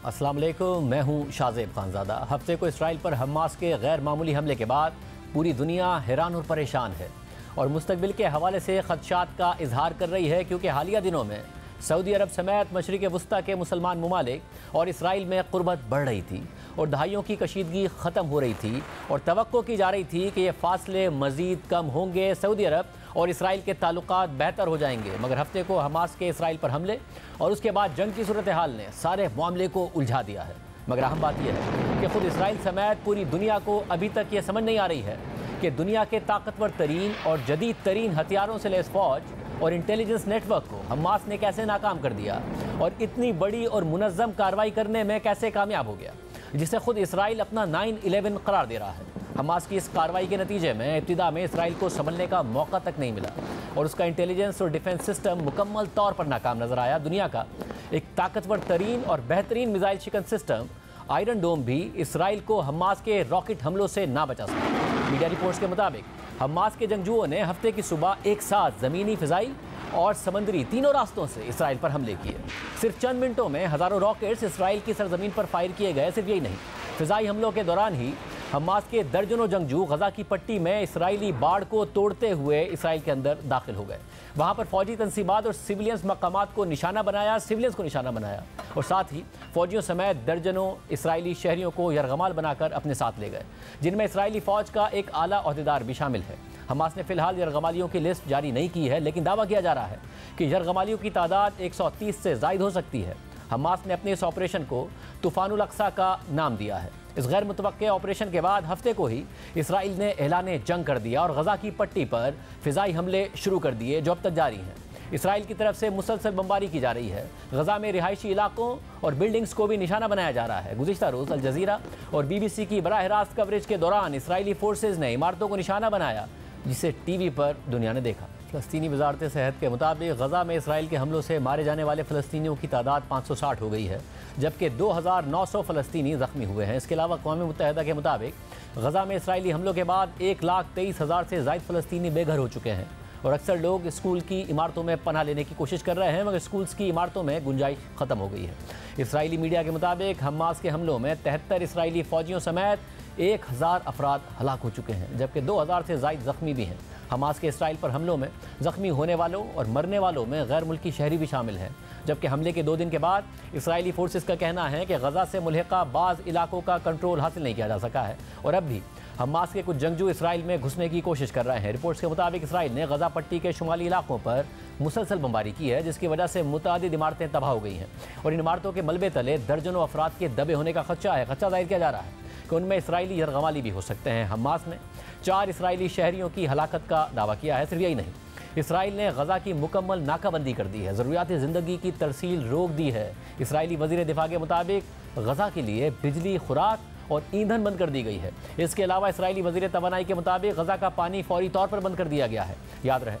अस्सलाम वालेकुम, मैं हूं शाज़ेब खानज़ादा। हफ्ते को इसराइल पर हमास के गैर मामूली हमले के बाद पूरी दुनिया हैरान और परेशान है और मुस्तकबिल के हवाले से खदशात का इजहार कर रही है, क्योंकि हालिया दिनों में सऊदी अरब समेत मशरिक़ वस्ता के मुसलमान ममालिक और इसराइल में क़ुर्बत बढ़ रही थी और दहाइयों की कशीदगी ख़त्म हो रही थी और तवक्को की जा रही थी कि ये फासले मज़ीद कम होंगे, सऊदी अरब और इसराइल के ताल्लुकात बेहतर हो जाएंगे। मगर हफ्ते को हमास के इसराइल पर हमले और उसके बाद जंग की सूरत हाल ने सारे मामले को उलझा दिया है। मगर अहम बात यह है कि ख़ुद इसराइल समेत पूरी दुनिया को अभी तक ये समझ नहीं आ रही है कि दुनिया के ताकतवर तरीन और जदीद तरीन हथियारों से लैस फ़ौज और इंटेलिजेंस नेटवर्क को हमास ने कैसे नाकाम कर दिया और इतनी बड़ी और मुनज़्ज़म कार्रवाई करने में कैसे कामयाब हो गया, जिसे खुद इसराइल अपना 9/11 करार दे रहा है। हमास की इस कार्रवाई के नतीजे में इब्तिदा में इसराइल को संभलने का मौका तक नहीं मिला और उसका इंटेलिजेंस और डिफेंस सिस्टम मुकम्मल तौर पर नाकाम नजर आया। दुनिया का एक ताकतवर तरीन और बेहतरीन मिसाइल शिकन सिस्टम आयरन डोम भी इसराइल को हमास के रॉकेट हमलों से ना बचा सका। मीडिया रिपोर्ट्स के मुताबिक हमास के जंगजुओं ने हफ्ते की सुबह एक साथ ज़मीनी, फ़िज़ाई और समंदरी तीनों रास्तों से इसराइल पर हमले किए। सिर्फ चंद मिनटों में हज़ारों रॉकेट्स इसराइल की सरजमीन पर फायर किए गए। सिर्फ यही नहीं, फ़िज़ाई हमलों के दौरान ही हमास के दर्जनों जंगजू गजा की पट्टी में इसराइली बाड़ को तोड़ते हुए इसराइल के अंदर दाखिल हो गए। वहाँ पर फौजी तंसीबात और सिविलियंस मकामात को निशाना बनाया, सिविलियंस को निशाना बनाया और साथ ही फौजियों समेत दर्जनों इसराइली शहरियों को यरगमाल बनाकर अपने साथ ले गए, जिनमें इसराइली फ़ौज का एक आला ओहदेदार भी शामिल है। हमास ने फिलहाल यरगमालियों की लिस्ट जारी नहीं की है, लेकिन दावा किया जा रहा है कि यरगमालियों की तादाद 130 से ज़ायद हो सकती है। हमास ने अपने इस ऑपरेशन को तूफ़ानुल अक्सा का नाम दिया है। इस गैर मुतवक्के ऑपरेशन के बाद हफ्ते को ही इसराइल ने ऐलान जंग कर दिया और गजा की पट्टी पर फ़िज़ाई हमले शुरू कर दिए, जो अब तक जारी हैं। इसराइल की तरफ से मुसलसल बमबारी की जा रही है। गजा में रिहायशी इलाकों और बिल्डिंग्स को भी निशाना बनाया जा रहा है। गुज़िश्ता रोज़ अल जज़ीरा और BBC की बराह रास्त कवरेज के दौरान इसराइली फोर्सेज ने इमारतों को निशाना बनाया, जिसे TV पर दुनिया ने देखा। फ़लस्तीनी वज़ारत सेहत के मुताबिक गजा में इसराइल के हमलों से मारे जाने वाले फ़लस्तीनियों की तादाद 560 हो गई है, जबकि 2900 फ़लस्तीनी ज़ख्मी हुए हैं। इसके अलावा अक़वाम मुत्तहिदा के मुताबिक गजा में इसराइली हमलों के बाद 1,23,000 से ज़ायद फ़लस्तीनी बेघर हो चुके हैं और अक्सर लोग स्कूल की इमारतों में पनाह लेने की कोशिश कर रहे हैं, मगर स्कूल्स की इमारतों में गुंजाइश ख़त्म हो गई है। इसराइली मीडिया के मुताबिक हमास के हमलों में 73 इसराइली फ़ौजियों समेत 1000 अफराद हलाक हो चुके हैं, जबकि 2000 से ज़ायद ज़ख्मी भी हैं। हमास के इसराइल पर हमलों में ज़ख्मी होने वालों और मरने वालों में गैर मुल्की शहरी भी शामिल हैं, जबकि हमले के 2 दिन के बाद इसराइली फोर्सेस का कहना है कि गजा से मुल्हिका बाज़ इलाकों का कंट्रोल हासिल नहीं किया जा सका है और अब भी हमास के कुछ जंगजू इसराइल में घुसने की कोशिश कर रहे हैं। रिपोर्ट्स के मुताबिक इसराइल ने गजा पट्टी के शुमाली इलाकों पर मुसलसल बमबारी की है, जिसकी वजह से मुतादिद इमारतें तबाह हो गई हैं और इन इमारतों के मलबे तले दर्जनों अफराद के दबे होने का खदशा है। खदशा जाहिर किया जा रहा है कि उनमें इसराइली यरगमाली भी हो सकते हैं। हमास ने 4 इसराइली शहरियों की हलाकत का दावा किया है। सिर्फ यही नहीं, इसराइल ने गजा की मुकम्मल नाकाबंदी कर दी है, ज़रूरियात ज़िंदगी की तरसील रोक दी है। इसराइली वज़ीर दिफा के मुताबिक गजा के लिए बिजली, खुराक और ईंधन बंद कर दी गई है। इसके अलावा इसराइली वज़ीर तवानाई के मुताबिक गजा का पानी फौरी तौर पर बंद कर दिया गया है। याद रहे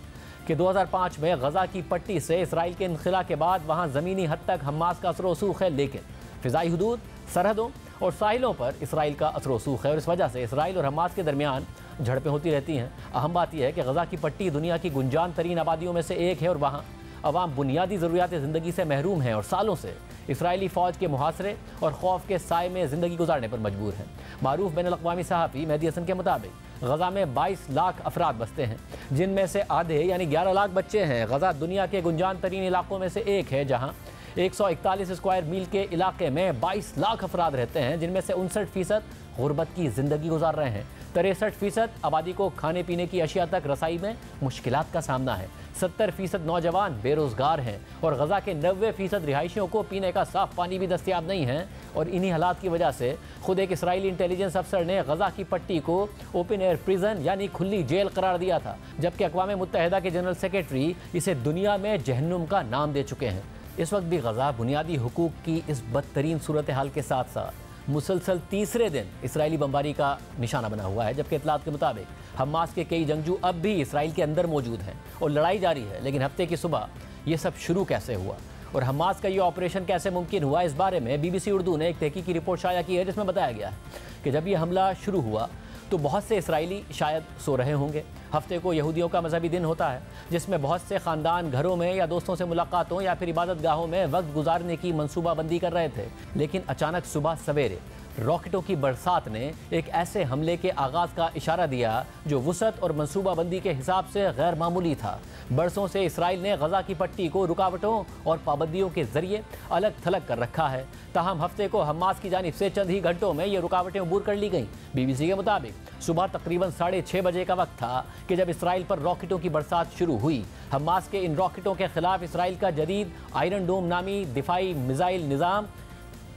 कि 2005 में गजा की पट्टी से इसराइल के इनखिला के बाद वहाँ ज़मीनी हद तक हमास का असर वसूख है, लेकिन फ़िज़ाई हदूद, सरहदों और साहिलों पर इसराइल का असर वसूख है और इस वजह से इसराइल और हमास के दरमियान झड़पें होती रहती हैं। अहम बात यह है कि गजा की पट्टी दुनिया की गुंजान तरीन आबादियों में से एक है और वहाँ अवाम बुनियादी ज़रूरियात ज़िंदगी से महरूम हैं और सालों से इसराइली फ़ौज के मुहासरे और खौफ के साए में ज़िंदगी गुजारने पर मजबूर हैं। मारूफ बैनुल अक़वामी सहाफ़ी मेहदी हसन के मुताबिक गजा में 22 लाख अफराद बसते हैं, जिनमें से आधे यानी 11 लाख बच्चे हैं। गजा दुनिया के गुंजान तरीन इलाकों में से एक है, जहाँ 141 स्क्वायर मील के इलाके में 22 लाख अफराद रहते हैं, जिनमें से 59% गुर्बत की ज़िंदगी गुजार रहे हैं। 63% आबादी को खाने पीने की अशिया तक रसाई में मुश्किलात का सामना है। 70% नौजवान बेरोज़गार हैं और गजा के 90% रिहायशियों को पीने का साफ़ पानी भी दस्तियाब नहीं है और इन्हीं हालात की वजह से खुद एक इसराइली इंटेलिजेंस अफसर ने गजा की पट्टी को ओपन एयर प्रिजन यानी खुली जेल करार दिया था, जबकि अक़वाम मुत्तहिदा के जनरल सेक्रेटरी इसे दुनिया में जहन्नुम का नाम दे चुके हैं। इस वक्त भी गजा बुनियादी हुकूक की इस बदतरीन सूरत हाल के साथ साथ मुसलसल तीसरे दिन इसराइली बमबारी का निशाना बना हुआ है, जबकि इतलात के मुताबिक हमास के कई जंगजू अब भी इसराइल के अंदर मौजूद हैं और लड़ाई जारी है। लेकिन हफ्ते की सुबह ये सब शुरू कैसे हुआ और हमास का ये ऑपरेशन कैसे मुमकिन हुआ, इस बारे में BBC उर्दू ने एक तहकीकी रिपोर्ट शाया की है, जिसमें बताया गया है कि जब ये हमला शुरू हुआ तो बहुत से इसराइली शायद सो रहे होंगे। हफ्ते को यहूदियों का मजहबी दिन होता है, जिसमें बहुत से ख़ानदान घरों में या दोस्तों से मुलाकातों या फिर इबादत गाहों में वक्त गुजारने की मनसूबाबंदी कर रहे थे। लेकिन अचानक सुबह सवेरे रॉकेटों की बरसात ने एक ऐसे हमले के आगाज़ का इशारा दिया जो वुसअत और मनसूबाबंदी के हिसाब से गैर मामूली था। बरसों से इसराइल ने गजा की पट्टी को रुकावटों और पाबंदियों के जरिए अलग थलग कर रखा है। ताहम हफ्ते को हमास की जानिब से चंद ही घंटों में ये रुकावटें अबूर कर ली गईं। BBC के मुताबिक सुबह तकरीबन 6:30 बजे का वक्त था कि जब इसराइल पर रॉकेटों की बरसात शुरू हुई। हमास के इन रॉकेटों के खिलाफ इसराइल का जदीद आयरन डोम नामी दिफाई मिसाइल निज़ाम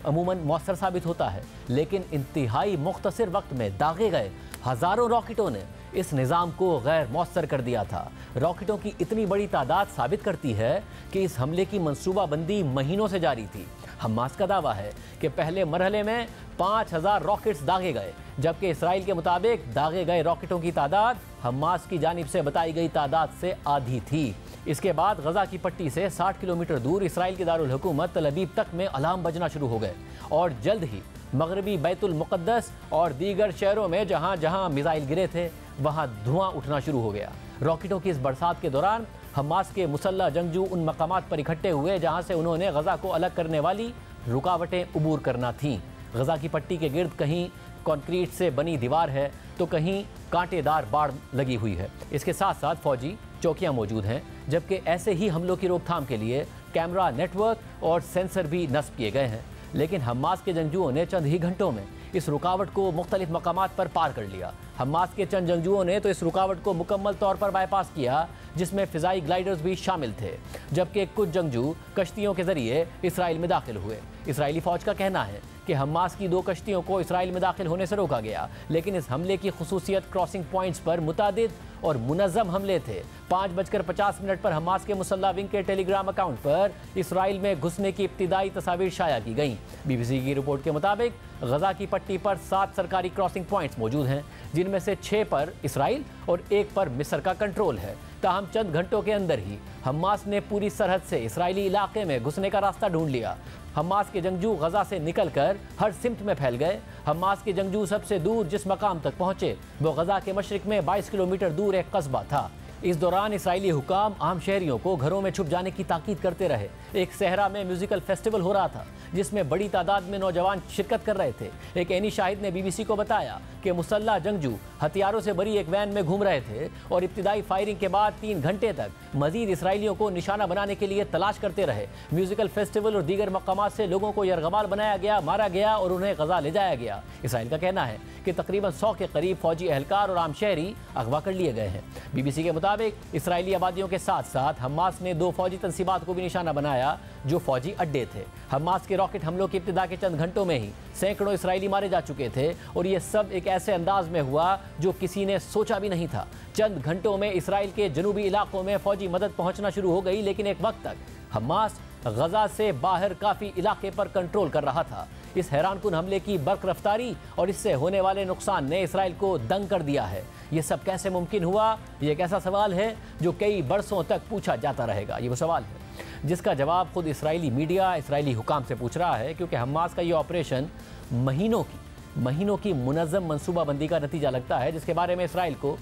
अमूमन मौसर साबित होता है, लेकिन इंतहाई मुख्तसर वक्त में दागे गए हज़ारों रॉकेटों ने इस निज़ाम को गैर मौसर कर दिया था। रॉकेटों की इतनी बड़ी तादाद साबित करती है कि इस हमले की मनसूबाबंदी महीनों से जारी थी। हमास का दावा है कि पहले मरहले में 5000 रॉकेट्स दागे गए, जबकि इसराइल के मुताबिक दागे गए रॉकेटों की तादाद हमास की जानिब से बताई गई तादाद से आधी थी। इसके बाद गजा की पट्टी से 60 किलोमीटर दूर इसराइल की दारुल हुकूमत तल अबीब तक में अलार्म बजना शुरू हो गए और जल्द ही मगरबी बैतुल मुक़द्दस और दीगर शहरों में जहां जहां मिसाइल गिरे थे वहां धुआं उठना शुरू हो गया। रॉकेटों की इस बरसात के दौरान हमास के मुसल्लह जंगजू उन मकामात पर इकट्ठे हुए जहां से उन्होंने गजा को अलग करने वाली रुकावटें अबूर करना थीं। गजा की पट्टी के गिर्द कहीं कंक्रीट से बनी दीवार है तो कहीं कांटेदार बाड़ लगी हुई है। इसके साथ साथ फौजी चौकियां मौजूद हैं, जबकि ऐसे ही हमलों की रोकथाम के लिए कैमरा नेटवर्क और सेंसर भी नस्ब किए गए हैं। लेकिन हमास के जंगजुओं ने चंद ही घंटों में इस रुकावट को मुख्तलिफ मकामात पर पार कर लिया। हमास के चंद जंगजुओं ने तो इस रुकावट को मुकम्मल तौर पर बाईपास किया, जिसमें फ़िज़ाई ग्लाइडर्स भी शामिल थे, जबकि कुछ जंगजू कश्तियों के ज़रिए इसराइल में दाखिल हुए। इसराइली फ़ौज का कहना है कि हमास की 2 कश्तियों को इसराइल में दाखिल होने से रोका गया, लेकिन इस हमले की खुसूसियत क्रॉसिंग पॉइंट्स पर मुतादिद और मुनज़्ज़म हमले थे। 5:50 पर हमास के मुसल्लह विंग के टेलीग्राम अकाउंट पर इसराइल में घुसने की इब्तिदाई तस्वीर शाया की गई। BBC की रिपोर्ट के मुताबिक गजा की पट्टी पर 7 सरकारी क्रॉसिंग पॉइंट्स मौजूद हैं, जिनमें से 6 पर इसराइल और 1 पर मिस्र का कंट्रोल है। ताहम चंद घंटों के अंदर ही हमास ने पूरी सरहद से इसराइली इलाके में घुसने का रास्ता ढूंढ लिया। हमास के जंगजू गजा से निकलकर हर सिमत में फैल गए। हमास के जंगजू सबसे दूर जिस मकाम तक पहुंचे वो गजा के मशरिक में 22 किलोमीटर दूर एक कस्बा था। इस दौरान इसराइली हुकाम आम शहरियों को घरों में छुप जाने की ताकीद करते रहे। एक सहरा में म्यूजिकल फेस्टिवल हो रहा था, जिसमें बड़ी तादाद में नौजवान शिरकत कर रहे थे। एक ऐनी शाहिद ने BBC को बताया कि मुसल्लह जंगजू हथियारों से भरी एक वैन में घूम रहे थे और इब्तिदाई फायरिंग के बाद 3 घंटे तक मजीद इसराइलियों को निशाना बनाने के लिए तलाश करते रहे। म्यूजिकल फेस्टिवल और दीगर मकामात से लोगों को यरगमाल बनाया गया, मारा गया और उन्हें गजा ले जाया गया। इसराइल का कहना है कि तकरीबन 100 के करीब फौजी एहलकार और आम शहरी अगवा कर लिए गए हैं। BBC के मुताबिक इसराइली आबादियों के साथ साथ हमास ने 2 फौजी तंसीबात को भी निशाना बनाया जो फौजी अड्डे थे। हमास के रॉकेट हमलों की इब्तिदा के चंद घंटों में ही सैकड़ों इसराइली मारे जा चुके थे और ये सब एक ऐसे अंदाज में हुआ जो किसी ने सोचा भी नहीं था। चंद घंटों में इसराइल के जनूबी इलाकों में फौजी मदद पहुंचना शुरू हो गई, लेकिन एक वक्त तक हमास गजा से बाहर काफ़ी इलाके पर कंट्रोल कर रहा था। इस हैरानकुन हमले की बर्क रफ्तारी और इससे होने वाले नुकसान ने इसराइल को दंग कर दिया है। ये सब कैसे मुमकिन हुआ? ये एक ऐसा सवाल है जो कई बरसों तक पूछा जाता रहेगा। ये वो सवाल है जिसका जवाब खुद इसराइली मीडिया इसराइली हुकाम से पूछ रहा है, क्योंकि हमास का ये ऑपरेशन महीनों की मुनज़्ज़म मनसूबाबंदी का नतीजा लगता है, जिसके बारे में इसराइल को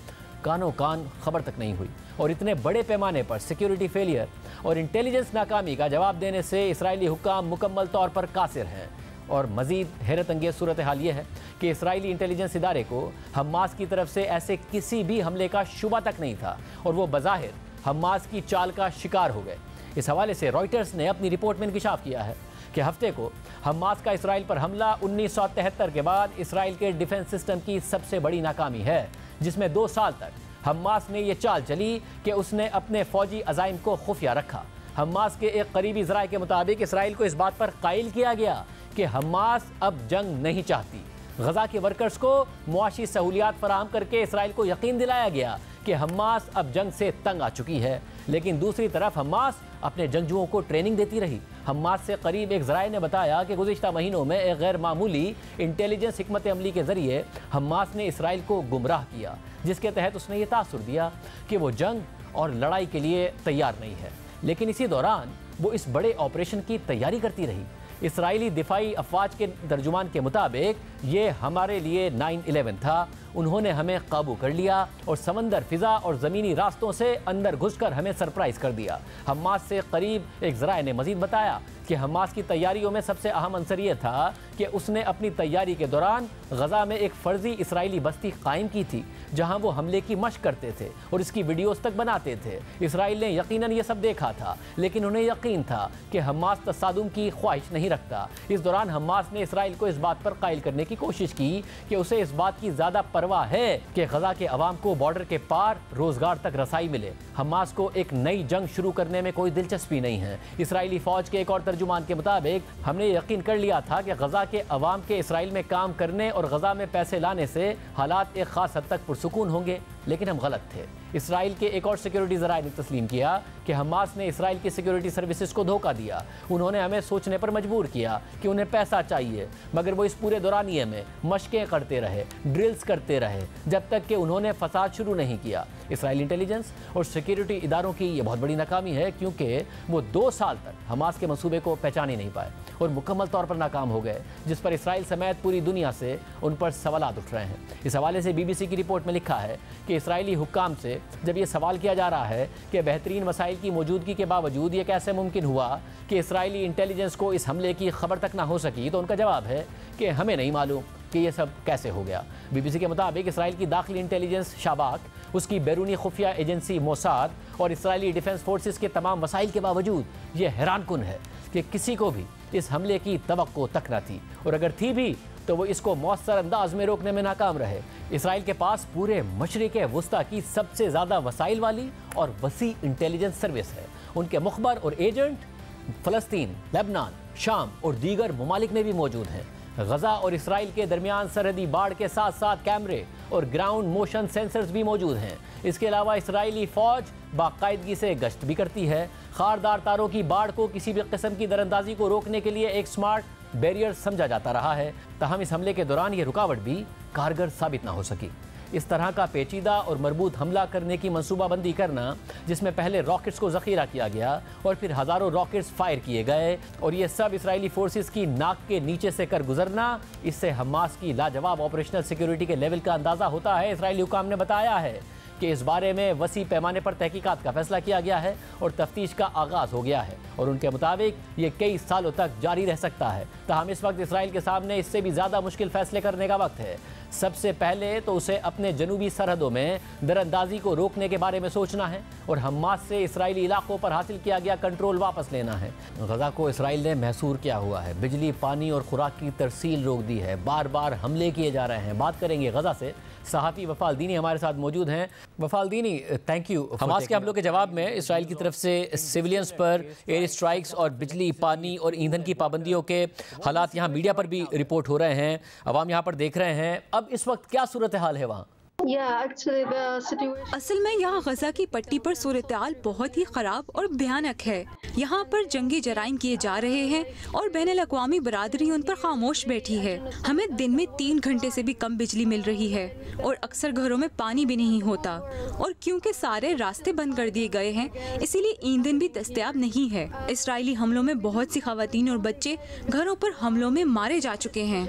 कानो कान खबर तक नहीं हुई। और इतने बड़े पैमाने पर सिक्योरिटी फेलियर और इंटेलिजेंस नाकामी का जवाब देने से इसराइली हुकाम मुकम्मल तौर पर कासिर हैं। और मज़ीद हैरत अंगेज़ सूरत हाल ये है कि इसराइली इंटेलिजेंस इदारे को हमास की तरफ से ऐसे किसी भी हमले का शुबा तक नहीं था और वो बज़ाहिर हमास की चाल का शिकार हो गए। इस हवाले से रॉयटर्स ने अपनी रिपोर्ट में इंकिशाफ किया है कि हफ्ते को हमास का इसराइल पर हमला 1973 के बाद इसराइल के डिफेंस सिस्टम की सबसे बड़ी नाकामी है, जिसमें 2 साल तक हमास ने यह चाल चली कि उसने अपने फौजी अज़ाइम को खुफिया रखा। हमास के एक करीबी ज़राए के मुताबिक इसराइल को इस बात पर कायल किया गया कि हमास अब जंग नहीं चाहती। गजा के वर्कर्स को मुआशी सहूलियात फराहम करके इसराइल को यकीन दिलाया गया कि हमास अब जंग से तंग आ चुकी है। लेकिन दूसरी तरफ हमास अपने जंगजुओं को ट्रेनिंग देती रही। हमास से करीब एक ज़राए ने बताया कि गुज़िश्ता महीनों में एक गैर मामूली इंटेलिजेंस हिकमत अमली के ज़रिए हमास ने इसराइल को गुमराह किया, जिसके तहत उसने ये तासुर दिया कि वो जंग और लड़ाई के लिए तैयार नहीं है। लेकिन इसी दौरान वो इस बड़े ऑपरेशन की तैयारी करती रही। इसराइली दिफाई अफवाज के तर्जुमान के मुताबिक ये हमारे लिए 9/11 था उन्होंने हमें काबू कर लिया और समंदर, फिजा और ज़मीनी रास्तों से अंदर घुसकर हमें सरप्राइज कर दिया। हमास से करीब एक ज़राए ने मजीद बताया कि हमास की तैयारियों में सबसे अहम अंसर यह था कि उसने अपनी तैयारी के दौरान गजा में एक फर्जी इसराइली बस्ती कायम की थी जहां वो हमले की मशक करते थे और इसकी वीडियोस तक बनाते थे। इसराइल ने यकीनन ये सब देखा था, लेकिन उन्हें यकीन था कि हमास तसादुम की ख्वाहिश नहीं रखता। इस दौरान हमास ने इसराइल को इस बात पर कायल करने की कोशिश की कि उसे इस बात की ज़्यादा परवाह है कि गजा के अवाम को बॉर्डर के पार रोजगार तक रसाई मिले। हमास को एक नई जंग शुरू करने में कोई दिलचस्पी नहीं है। इसराइली फौज के एक और तर्जुमान के मुताबिक हमने यकीन कर लिया था कि गजा के अवाम के इसराइल में काम करने और गजा में पैसे लाने से हालात एक खास हद तक पुरसुकून होंगे, लेकिन हम गलत थे। इसराइल के एक और सिक्योरिटी ज़राए ने तस्लीम किया कि हमास ने इसराइल की सिक्योरिटी सर्विसेज को धोखा दिया। उन्होंने हमें सोचने पर मजबूर किया कि उन्हें पैसा चाहिए, मगर वो इस पूरे दौरानिये में मशकें करते रहे, ड्रिल्स करते रहे, जब तक कि उन्होंने फसाद शुरू नहीं किया। इसराइली इंटेलिजेंस और सिक्योरिटी इदारों की ये बहुत बड़ी नाकामी है, क्योंकि वो 2 साल तक हमास के मंसूबे को पहचान ही नहीं पाए और मुकम्मल तौर पर नाकाम हो गए, जिस पर इसराइल समेत पूरी दुनिया से उन पर सवालात उठ रहे हैं। इस हवाले से BBC की रिपोर्ट में लिखा है कि इसराइली हुक्काम से जब ये सवाल किया जा रहा है कि बेहतरीन वसाइल की मौजूदगी के बावजूद ये कैसे मुमकिन हुआ कि इसराइली इंटेलिजेंस को इस हमले की खबर तक ना हो सकी, तो उनका जवाब है कि हमें नहीं मालूम कि ये सब कैसे हो गया। BBC के मुताबिक इसराइल की दाखिली इंटेलिजेंस शाबाक, उसकी बैरूनी खुफिया एजेंसी मोसाद और इसराइली डिफेंस फोर्सेस के तमाम वसाइल के बावजूद ये हैरानकुन है कि किसी को भी इस हमले की तवक्को तक न थी, और अगर थी भी तो वो इसको मौसर अंदाज में रोकने में नाकाम रहे। इसराइल के पास पूरे मशरिक़ वुस्ता की सबसे ज़्यादा वसाइल वाली और वसी इंटेलिजेंस सर्विस है। उनके मुखबर और एजेंट फ़लस्तीन, लेबनान, शाम और दीगर ममालिक में भी मौजूद हैं। गजा और इसराइल के दरमियान सरहदी बाड़ के साथ साथ कैमरे और ग्राउंड मोशन सेंसर्स भी मौजूद हैं। इसके अलावा इसराइली फ़ौज बाकायदगी से गश्त भी करती है। खारदार तारों की बाढ़ को किसी भी किस्म की दरअंदाजी को रोकने के लिए एक स्मार्ट बैरियर समझा जाता रहा है, ताहम इस हमले के दौरान ये रुकावट भी कारगर साबित ना हो सकी। इस तरह का पेचीदा और मरबूत हमला करने की मंसूबाबंदी करना, जिसमें पहले रॉकेट्स को ज़ख़ीरा किया गया और फिर हज़ारों रॉकेट्स फायर किए गए और ये सब इसराइली फोर्सेस की नाक के नीचे से कर गुजरना, इससे हमास की लाजवाब ऑपरेशनल सिक्योरिटी के लेवल का अंदाज़ा होता है। इसराइली हुकाम ने बताया है कि इस बारे में वसी पैमाने पर तहकीकात का फैसला किया गया है और तफ्तीश का आगाज़ हो गया है और उनके मुताबिक ये कई सालों तक जारी रह सकता है। ताहम इस वक्त इसराइल के सामने इससे भी ज़्यादा मुश्किल फैसले करने का वक्त है। सबसे पहले तो उसे अपने जनूबी सरहदों में दरअंदाजी को रोकने के बारे में सोचना है और हमास से इसराइली इलाकों पर हासिल किया गया कंट्रोल वापस लेना है। गजा को इसराइल ने महसूर किया हुआ है, बिजली, पानी और खुराक की तरसील रोक दी है, बार बार हमले किए जा रहे हैं। बात करेंगे गजा से। सहाफ़ी वफ़ाल दीनी हमारे साथ मौजूद हैं। वफ़ाल दीनी, थैंक यू। हमास के हमलों के जवाब में इसराइल की तरफ से सिविलियंस पर एयर स्ट्राइक्स और बिजली, पानी और ईंधन की पाबंदियों के हालात यहाँ मीडिया पर भी रिपोर्ट हो रहे हैं, अवाम यहाँ पर देख रहे हैं। अब इस वक्त क्या सूरत हाल है वहाँ? असल में यहाँ गजा की पट्टी पर सूरत-ए-हाल बहुत ही ख़राब और भयानक है। यहाँ पर जंगी जराइम किए जा रहे हैं और बैनुल-अक़वामी बरादरी उन पर खामोश बैठी है। हमें दिन में 3 घंटे से भी कम बिजली मिल रही है और अक्सर घरों में पानी भी नहीं होता, और क्योंकि सारे रास्ते बंद कर दिए गए हैं इसीलिए ईंधन भी दस्तयाब नहीं है। इसराइली हमलों में बहुत सी ख़वातीन और बच्चे घरों पर हमलों में मारे जा चुके हैं।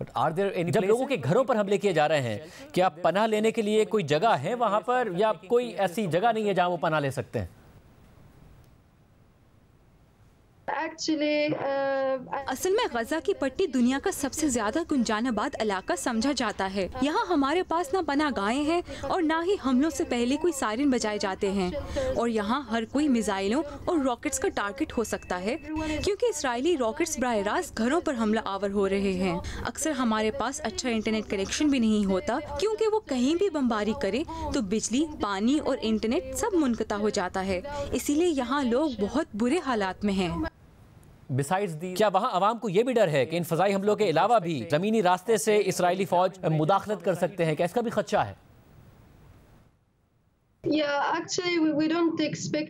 जब लोगों के घरों पर हमले किए जा रहे हैं, क्या पनाह लेने के लिए कोई जगह है वहां पर, या कोई ऐसी जगह नहीं है जहां वो पनाह ले सकते हैं? असल में गजा की पट्टी दुनिया का सबसे ज्यादा गुंजानाबाद इलाका समझा जाता है। यहाँ हमारे पास ना पनाहगाहें हैं और ना ही हमलों से पहले कोई सायरन बजाए जाते हैं, और यहाँ हर कोई मिसाइलों और रॉकेट्स का टारगेट हो सकता है, क्योंकि इसराइली रॉकेट्स बराह रास्त घरों पर हमला आवर हो रहे हैं। अक्सर हमारे पास अच्छा इंटरनेट कनेक्शन भी नहीं होता, क्योंकि वो कहीं भी बमबारी करे तो बिजली, पानी और इंटरनेट सब मुनक़ता हो जाता है। इसीलिए यहाँ लोग बहुत बुरे हालात में हैं। क्या वहाँ अवाम को ये भी डर है कि इन फ़ज़ाई हमलों के अलावा भी ज़मीनी रास्ते से इसराइली फ़ौज मुदाखलत कर सकते हैं? क्या इसका भी खदशा है?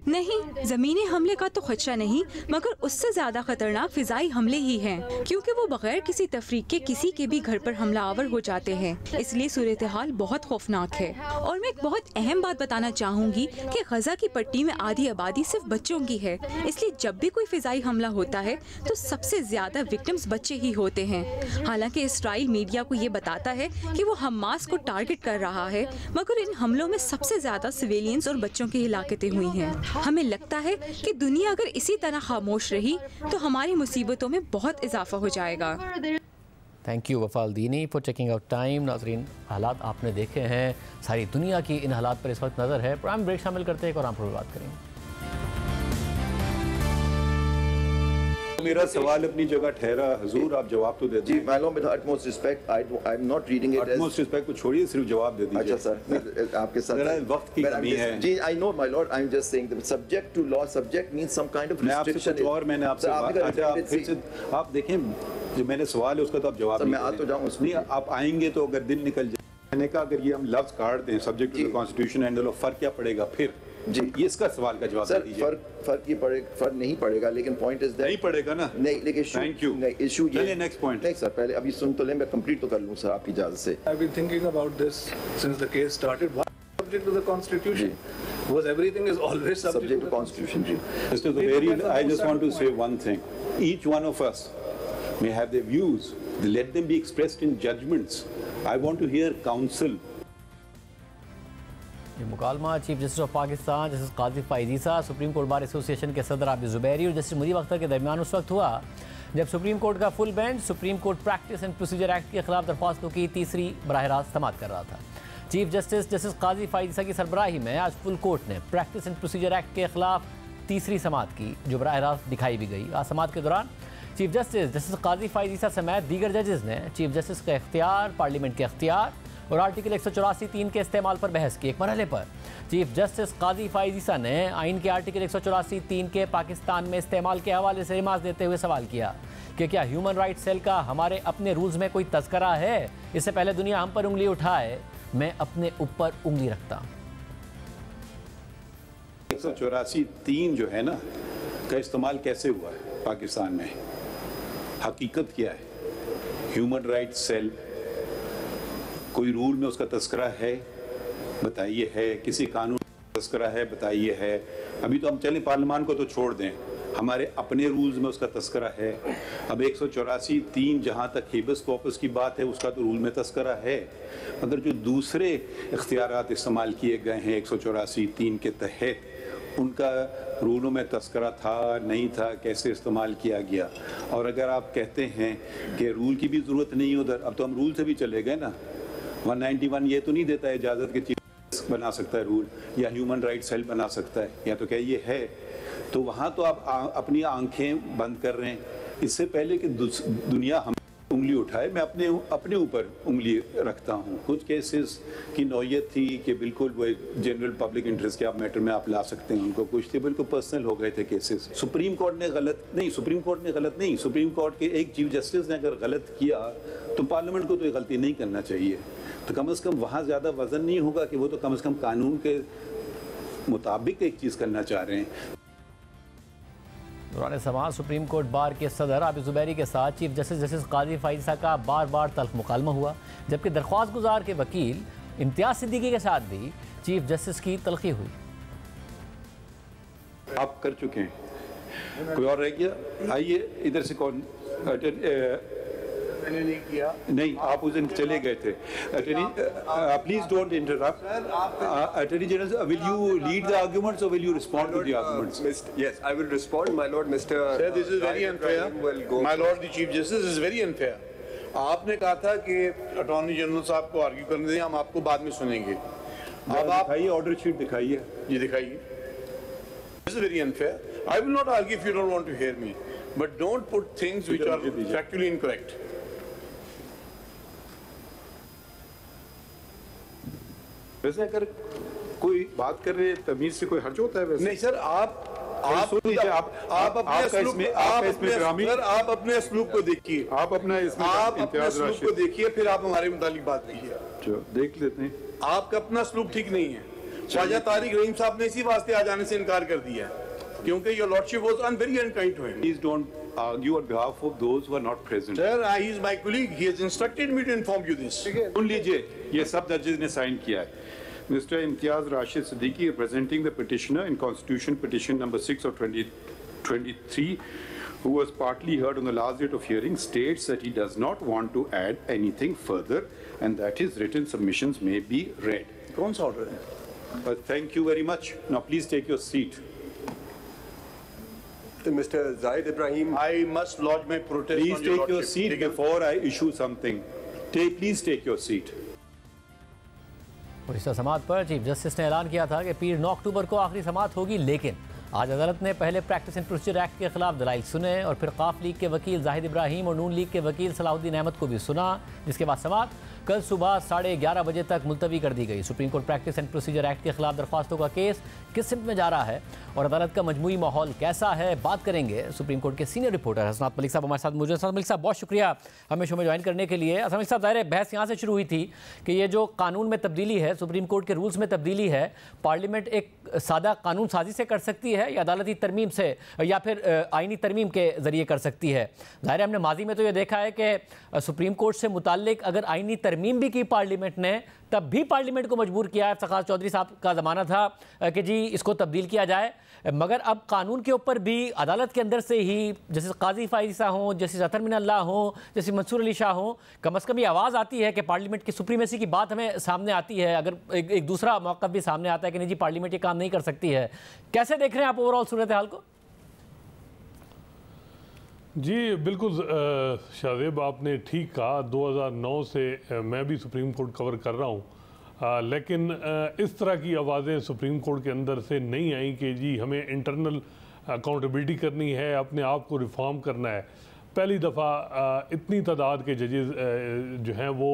नहीं, जमीनी हमले का तो खदशा नहीं, मगर उससे ज्यादा खतरनाक फिजाई हमले ही हैं, क्योंकि वो बगैर किसी तफरीक के किसी के भी घर पर हमला आवर हो जाते हैं। इसलिए सूरत हाल बहुत खौफनाक है। और मैं एक बहुत अहम बात बताना चाहूँगी कि गजा की पट्टी में आधी आबादी सिर्फ बच्चों की है, इसलिए जब भी कोई फिजाई हमला होता है तो सबसे ज्यादा विक्टिम्स बच्चे ही होते हैं। हालांकि इसराइल मीडिया को ये बताता है कि वो हमास को टारगेट कर रहा है, मगर इन हमलों में सबसे ज्यादा सिविलियंस और बच्चों की हिलाकतें हुई हैं। हमें लगता है कि दुनिया अगर इसी तरह खामोश रही तो हमारी मुसीबतों में बहुत इजाफा हो जाएगा। थैंक यू वफाल दीनी फॉर टेकिंग आउट टाइम। नाज़रीन, हालात आपने देखे हैं, सारी दुनिया की इन हालात पर इस वक्त नज़र है। प्रोग्राम ब्रेक शामिल करते हैं और आम पर बात करेंगे। मेरा सवाल अपनी जगह ठहरा, हुजूर आप जवाब तो दे दीजिए। जी, my lord, with utmost respect, I am not reading it as utmost respect को छोड़िए, सिर्फ जवाब दे दीजिए। अच्छा सर, आपके साथ वक्त की कमी है। जी, I know my lord, I'm just saying that subject to law, subject means some kind of restriction। और मैंने आपसे आप देखें, जो मैंने सवाल है उसका तो आप जवाब नहीं। मैं आ तो जाऊँ उसमें, आप आएंगे तो अगर दिन निकल जाए, मैंने कहा अगर ये हम लफ्ज काट दें subject to the constitution and फर्क क्या पड़ेगा फिर? जी, ये इसका सवाल का जवाब दीजिए। फर्क नहीं पड़ेगा, लेकिन पॉइंट इज दैट नहीं पड़ेगा ना। नहीं, लेकिन थैंक यू। नहीं, इशू ये चलिए नेक्स्ट पॉइंट। नहीं सर, पहले अभी सुन तो लें, मैं कंप्लीट तो कर लूं सर आपकी इजाजत से। I've been thinking about this since the case started. Why subject to the constitution? Because everything is always subject to the constitution. Mr. Zubairi, I just want to say one thing. Each one of us may have their views. Let them be expressed in judgments. I want to hear counsel. ये मुकालमा chief justice of Pakistan justice Qazi Faez Isa, supreme court bar association के सदर आबिद ज़ुबैरी और justice Munib Akhtar के दरमियान उस वक्त हुआ जब सुप्रीम कोर्ट का full bench supreme court practice and procedure act के खिलाफ दरख्वास्तों की तीसरी बराह रास्त समाअत कर रहा था। चीफ जस्टिस जस्टिस काजी फाइजीसा की सरबराही में आज फुल कोर्ट ने प्रैक्टिस एंड प्रोसीजर एक्ट के खिलाफ तीसरी समाअत की, जो बराह रास्त दिखाई भी गई। आज समाअत के दौरान चीफ जस्टिस जस्टिस काजी फाइजीसा समेत दीगर जजेस ने चीफ जस्टिस का इख्तियार, पार्लियामेंट के इख्तियार और आर्टिकल 184(3) के इस्तेमाल पर बहस की। एक मरहले पर चीफ जस्टिस काजी फाइजीसा ने आइन के आर्टिकल 184(3) के पाकिस्तान में इस्तेमाल के हवाले से रिमार्क देते हुए सवाल किया कि क्या ह्यूमन राइट्स सेल का हमारे अपने रूल्स में कोई तस्करा है? इससे पहले दुनिया हम पर उंगली उठाए, मैं अपने ऊपर उंगली रखता हूँ। 184(3) जो है ना का इस्तेमाल कैसे हुआ है पाकिस्तान में? हकीकत क्या है? ह्यूमन राइट्स सेल कोई रूल में उसका तस्करा है? बताइए है। किसी कानून का तस्करा है? बताइए है। अभी तो हम चलें पार्लियामान को तो छोड़ दें, हमारे अपने रूल्स में उसका तस्करा है। अब 184(3) जहाँ तक हेबस कॉर्पस की बात है उसका तो रूल में तस्करा है, मगर जो दूसरे इख्तियारात इस्तेमाल किए गए हैं 184(3) के तहत, उनका रूलों में तस्करा था नहीं था, कैसे इस्तेमाल किया गया? और अगर आप कहते हैं कि रूल की भी ज़रूरत नहीं उधर, अब तो हम रूल से भी चले गए ना। 191 ये तो नहीं देता है इजाज़त के चीज़ बना सकता है रूल, या ह्यूमन राइट सेल बना सकता है, या तो क्या ये है? तो वहाँ तो आप अपनी आंखें बंद कर रहे हैं। इससे पहले कि दुनिया हम उंगली उठाए, मैं अपने ऊपर उंगली रखता हूँ। कुछ केसेस की नौयत थी कि बिल्कुल वो एक जनरल पब्लिक इंटरेस्ट के आप मैटर में आप ला सकते हैं उनको, कुछ थे बिल्कुल पर्सनल हो गए थे केसेस। सुप्रीम कोर्ट ने गलत नहीं, सुप्रीम कोर्ट के एक चीफ जस्टिस ने अगर गलत किया तो पार्लियामेंट को तो ये गलती नहीं करना चाहिए। तो कम से कम वहाँ ज़्यादा वजन नहीं होगा कि वो तो कम से कम कानून के मुताबिक एक चीज़ करना चाह रहे हैं। दौरान समाअत सुप्रीम कोर्ट बार के सदर आबिद ज़ुबैरी के साथ चीफ जस्टिस जस्टिस काजी फाइजीसा का बार बार तल्ख मुकालमा हुआ, जबकि दरख्वास्त गुजार के वकील इम्तियाज़ सिद्दीकी के साथ भी चीफ जस्टिस की तलखी हुई। आप कर चुके हैं, कोई और रह गया? आइए इधर से। कौन? मैंने नहीं किया। नहीं, आप उस दिन चले गए थे। Attorney, please don't interrupt. Attorney general, will you lead the arguments और will you respond to the arguments? Yes, I will respond, my lord. Mr. Sir, this is very unfair. My lord, the Chief Justice is very unfair. आपने कहा था कि attorney general साहब को argue करने दें, हम आपको बाद में सुनेंगे। अब आप दिखाइए, ऑर्डर शीट दिखाइए। जी दिखाइए। This is very unfair. I will not argue if you don't want to hear me, but don't put things which are factually incorrect. वैसे अगर कोई बात कर रहे तमीज से कोई हर्ज होता है? वैसे नहीं सर, आप अपने असलूब को देखिए, आप अपने असलूब को देखिए, फिर आप हमारे मुतालिक बात कीजिए। देख लेते हैं। आपका अपना असलूब ठीक नहीं है, ख्वाजा तारिक रहीम साहब ने इसी वास्ते आ जाने से इनकार कर दिया क्योंकि your lordship was very unkind to him. Please don't argue on behalf of those who are not present. Sir, he is my colleague. He has instructed me to inform you this. सुन लीजिए, ये सब जजेस ने sign किया है। Mr. Imtiaz Rashid Siddiqui, representing the petitioner in Constitution Petition number 6 of 2023, who was partly heard on the last date of hearing, states that he does not want to add anything further and that his written submissions may be read. कौन सा order है? But thank you very much. Now please take your seat. Mr. Zahid Ibrahim. I must lodge my protest. Please on your take your lordship. seat before I issue something. Please take your seat. गुज़िश्ता समाअत पर chief justice ने ऐलान किया था कि पीर 9 अक्टूबर को आखिरी समाअत होगी, लेकिन आज अदालत ने पहले प्रैक्टिस एंड प्रोसीजर एक्ट के खिलाफ दलाइल सुने और फिर काफ लीग के वकील जाहिद इब्राहिम और नून लीग के वकील सलाहुद्दीन अहमद को भी सुना, जिसके बाद समाअत कल सुबह 11:30 बजे तक मुलतवी कर दी गई। Supreme court practice and procedure act के खिलाफ दरख्वास्तों का केस किस सिमत में जा रहा है और अदालत का मजमूई माहौल कैसा है, बात करेंगे सुप्रीम कोर्ट के सीनियर रिपोर्टर हसनात मलिक साहब हमारे साथ मौजूद। हसनात मलिक साहब, बहुत शुक्रिया हमें शो में ज्वाइन करने के लिए। हसनात मलिक साहब, ज़ाहिर है बहस यहाँ से शुरू हुई थी कि ये जो कानून में तब्दीली है, सुप्रीम कोर्ट के रूल्स में तब्दीली है, पार्लियामेंट एक सादा कानून साजी से कर सकती है या अदालती तरमीम से या फिर आइनी तरमीम के ज़रिए कर सकती है। ज़ाहिर है हमने माजी में तो ये देखा है कि सुप्रीम कोर्ट से मुताल्लिक अगर आइनी तरमीम भी की पार्लियामेंट ने, तब भी पार्लियामेंट को मजबूर किया है। इफ्तिखार चौधरी साहब का ज़माना था कि जी इसको तब्दील किया जाए, मगर अब कानून के ऊपर भी अदालत के अंदर से ही जैसे काजी फाइजा हों, जैसे अतर मिनल्लाह हों, जैसे मंसूर अली शाह हों, कम अज़ कम ये आवाज़ आती है कि पार्लियामेंट की सुप्रीमेसी की बात हमें सामने आती है। अगर एक दूसरा मौक़िफ़ भी सामने आता है कि नहीं जी पार्लियामेंट ये काम नहीं कर सकती है। कैसे देख रहे हैं आप ओवरऑल सूरत हाल को? जी बिल्कुल शाहजेब, आपने ठीक कहा। 2009 से मैं भी सुप्रीम कोर्ट कवर कर रहा हूँ, लेकिन इस तरह की आवाज़ें सुप्रीम कोर्ट के अंदर से नहीं आई कि जी हमें इंटरनल अकाउंटेबिलिटी करनी है, अपने आप को रिफॉर्म करना है। पहली दफ़ा इतनी तादाद के जजेस जो हैं वो